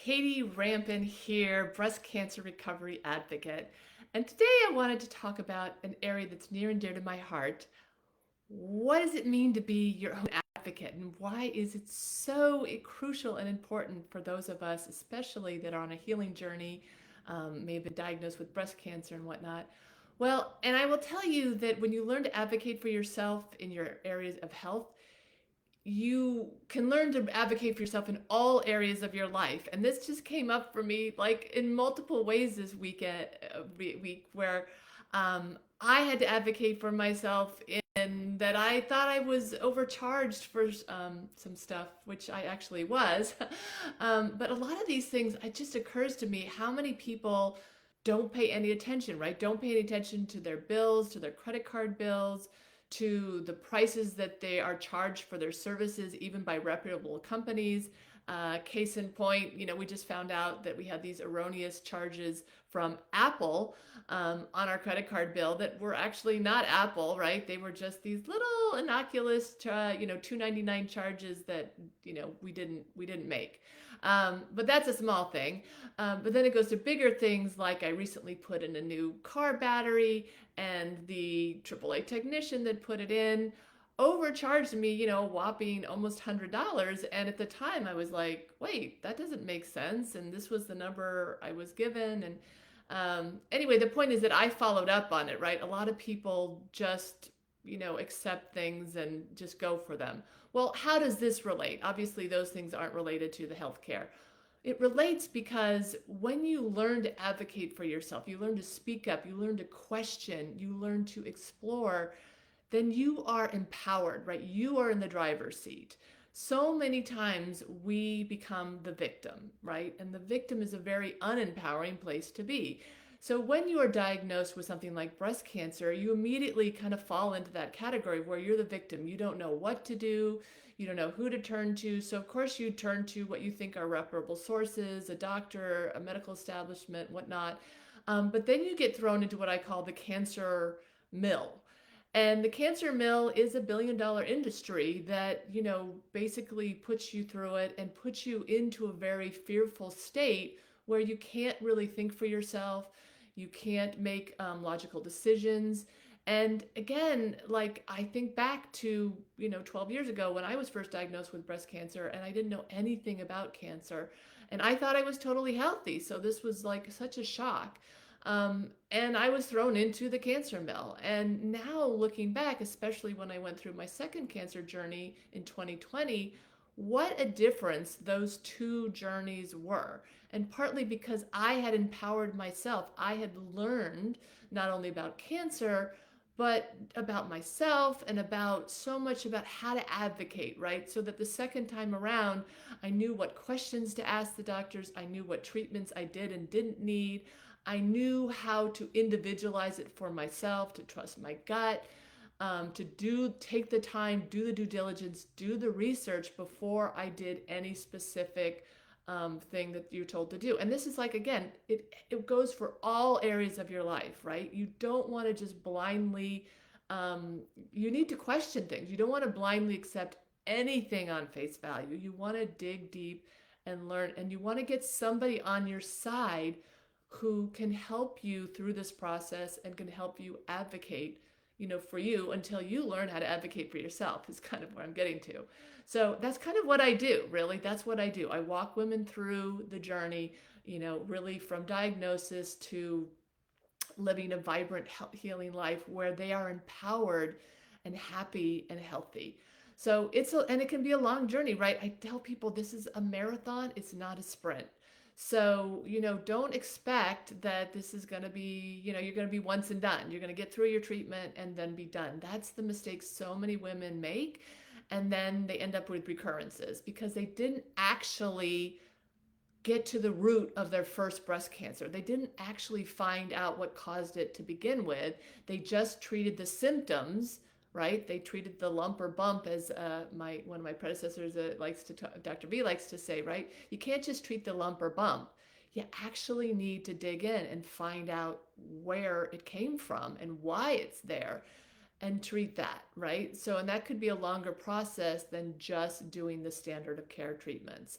Katie Rampin here, breast cancer recovery advocate. And today I wanted to talk about an area that's near and dear to my heart. What does it mean to be your own advocate, and why is it so crucial and important for those of us, especially that are on a healing journey, may have been diagnosed with breast cancer and whatnot? Well, and I will tell you that when you learn to advocate for yourself in your areas of health, you can learn to advocate for yourself in all areas of your life. And this just came up for me like in multiple ways this week where I had to advocate for myself in that I thought I was overcharged for some stuff, which I actually was. But a lot of these things, it just occurs to me how many people don't pay any attention, right? Don't pay any attention to their bills, to their credit card bills, to the prices that they are charged for their services, even by reputable companies. Case in point, we just found out that we had these erroneous charges from Apple on our credit card bill that were actually not Apple, right? They were just these little innocuous, $2.99 charges that we didn't make. But that's a small thing. But then it goes to bigger things, like I recently put in a new car battery, and the AAA technician that put it in overcharged me, a whopping almost $100. And at the time I was like, wait, that doesn't make sense. And this was the number I was given. And anyway, the point is that I followed up on it, right? A lot of people just, accept things and just go for them. Well, how does this relate? Obviously, those things aren't related to the healthcare. It relates because when you learn to advocate for yourself, you learn to speak up, you learn to question, you learn to explore, then you are empowered, right? You are in the driver's seat. So many times we become the victim, right? And the victim is a very unempowering place to be. So when you are diagnosed with something like breast cancer, you immediately kind of fall into that category where you're the victim. You don't know what to do. You don't know who to turn to. So of course you turn to what you think are reputable sources, a doctor, a medical establishment, whatnot. But then you get thrown into what I call the cancer mill. And the cancer mill is a $1 billion industry that, basically puts you through it and puts you into a very fearful state where you can't really think for yourself. You can't make logical decisions. And again, like I think back to, 12 years ago when I was first diagnosed with breast cancer and I didn't know anything about cancer. And I thought I was totally healthy. So this was like such a shock. And I was thrown into the cancer mill. And now looking back, especially when I went through my second cancer journey in 2020, what a difference those two journeys were. And partly because I had empowered myself, I had learned not only about cancer, but about myself and about so much about how to advocate, right? So that the second time around, I knew what questions to ask the doctors, I knew what treatments I did and didn't need. I knew how to individualize it for myself, to trust my gut, take the time, do the due diligence, do the research before I did any specific thing that you're told to do. And this is like, again, it goes for all areas of your life, right? You don't want to just blindly, you need to question things. You don't want to blindly accept anything on face value. You want to dig deep and learn, and you want to get somebody on your side who can help you through this process and can help you advocate, for you until you learn how to advocate for yourself, is kind of where I'm getting to. So that's kind of what I do, really. That's what I do. I walk women through the journey, really from diagnosis to living a vibrant, healing life where they are empowered and happy and healthy. So and it can be a long journey, right? I tell people this is a marathon, it's not a sprint. So, don't expect that this is going to be, you're going to be once and done. You're going to get through your treatment and then be done. That's the mistake so many women make. And then they end up with recurrences because they didn't actually get to the root of their first breast cancer. They didn't actually find out what caused it to begin with. They just treated the symptoms, right? They treated the lump or bump, as one of my predecessors Dr. V likes to say, right? You can't just treat the lump or bump. You actually need to dig in and find out where it came from and why it's there and treat that, right? And that could be a longer process than just doing the standard of care treatments.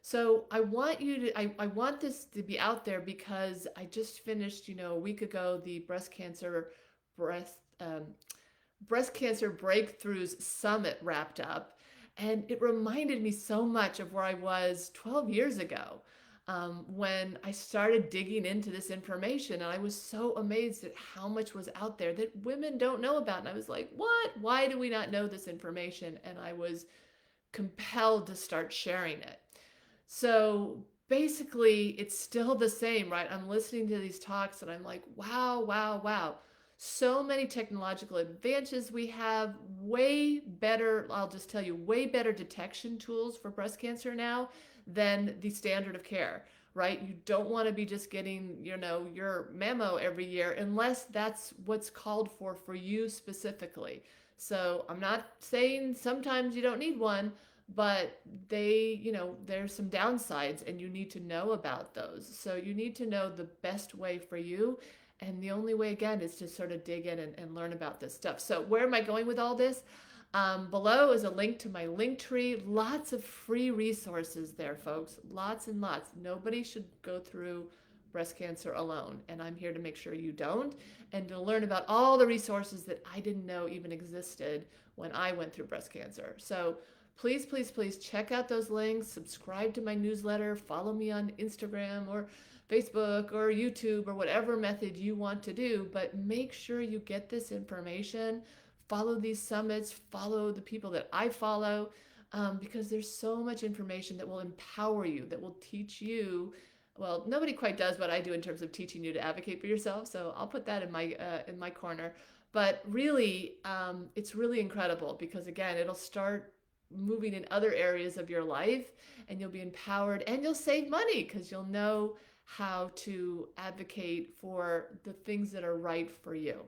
So I want you to, I want this to be out there because I just finished, a week ago, the breast, um, breast cancer breakthroughs summit wrapped up. And it reminded me so much of where I was 12 years ago, when I started digging into this information. And I was so amazed at how much was out there that women don't know about. And I was like, what? Why do we not know this information? And I was compelled to start sharing it. So basically, it's still the same, right? I'm listening to these talks and I'm like, wow, wow, wow. So many technological advances we have, way better, I'll just tell you, way better detection tools for breast cancer now than the standard of care, right? You don't want to be just getting, your mammo every year unless that's what's called for you specifically. So I'm not saying sometimes you don't need one, but there's some downsides and you need to know about those. So you need to know the best way for you. And the only way, again, is to sort of dig in and learn about this stuff. So where am I going with all this? Below is a link to my link tree. Lots of free resources there, folks. Lots and lots. Nobody should go through breast cancer alone. And I'm here to make sure you don't, and to learn about all the resources that I didn't know even existed when I went through breast cancer. So please, please, please check out those links, subscribe to my newsletter, follow me on Instagram or Facebook or YouTube or whatever method you want to do, but make sure you get this information. Follow these summits, follow the people that I follow, because there's so much information that will empower you, that will teach you. Well, nobody quite does what I do in terms of teaching you to advocate for yourself, so I'll put that in my corner. But really, it's really incredible because, again, it'll start moving in other areas of your life, and you'll be empowered and you'll save money because you'll know how to advocate for the things that are right for you.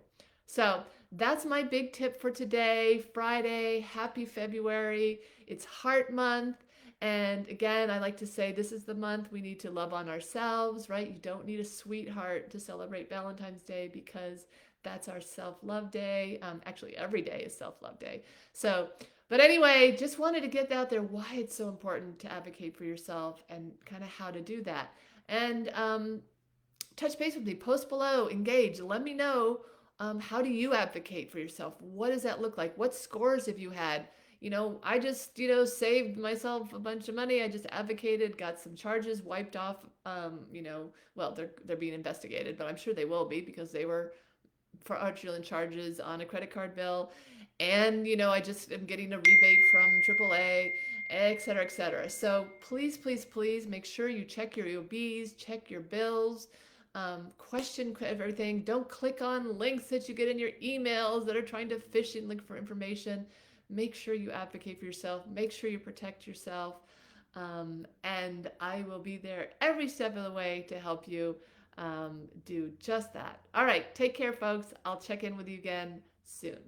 So that's my big tip for today, Friday. Happy February. It's Heart Month. And again, I like to say this is the month we need to love on ourselves, right? You don't need a sweetheart to celebrate Valentine's Day because that's our self-love day. Actually, every day is self-love day. So, but anyway, just wanted to get out there why it's so important to advocate for yourself and kind of how to do that. And touch base with me, post below, engage, let me know, how do you advocate for yourself? What does that look like? What scores have you had? I just, saved myself a bunch of money. I just advocated, got some charges wiped off. Well, they're being investigated, but I'm sure they will be because they were fraudulent charges on a credit card bill. And, I just am getting a rebate from AAA, et cetera, et cetera. So please, please, please make sure you check your EOBs, check your bills, question everything. Don't click on links that you get in your emails that are trying to phishing link for information. Make sure you advocate for yourself. Make sure you protect yourself. And I will be there every step of the way to help you do just that. All right, take care, folks. I'll check in with you again soon.